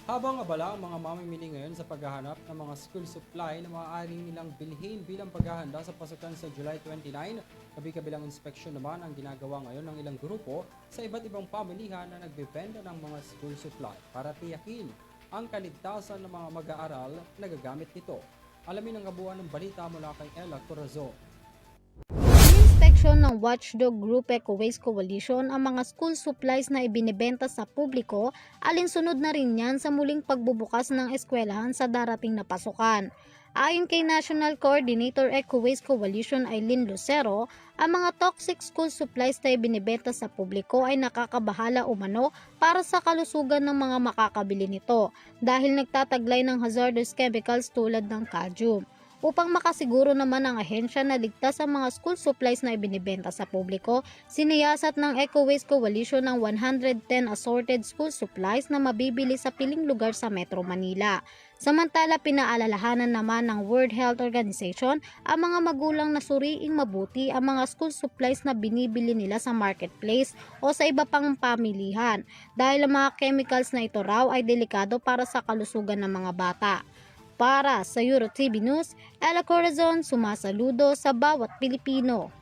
Habang abala ang mga mamimili ngayon sa paghahanap ng mga school supply na maaaring nilang bilhin bilang paghahanda sa pasukan sa July 29, kabi-kabilang inspeksyon naman ang ginagawa ngayon ng ilang grupo sa iba't ibang pamilihan na nagbebenta ng mga school supply para tiyakin ang kaligtasan ng mga mag-aaral na gagamit nito. Alamin ang kabuuan ng balita mula kay Ella Corazon. Inspeksyon ng watchdog group Eco Waste Coalition ang mga school supplies na ibinebenta sa publiko, alinsunod na rin yan sa muling pagbubukas ng eskwelahan sa darating na pasukan. Ayon kay National Coordinator Eco Waste Coalition Aileen Lucero, ang mga toxic school supplies na ibinebenta sa publiko ay nakakabahala umano para sa kalusugan ng mga makakabili nito dahil nagtataglay ng hazardous chemicals tulad ng cadmium. Upang makasiguro naman ang ahensya na ligtas ang mga school supplies na ibinibenta sa publiko, siniyasat ng Eco Waste Coalition ng 110 assorted school supplies na mabibili sa piling lugar sa Metro Manila. Samantala, pinaalalahanan naman ng World Health Organization ang mga magulang na suriing mabuti ang mga school supplies na binibili nila sa marketplace o sa iba pang pamilihan dahil ang mga chemicals na ito raw ay delikado para sa kalusugan ng mga bata. Para sa EuroTV News, Ella Corazon sumasaludo sa bawat Pilipino.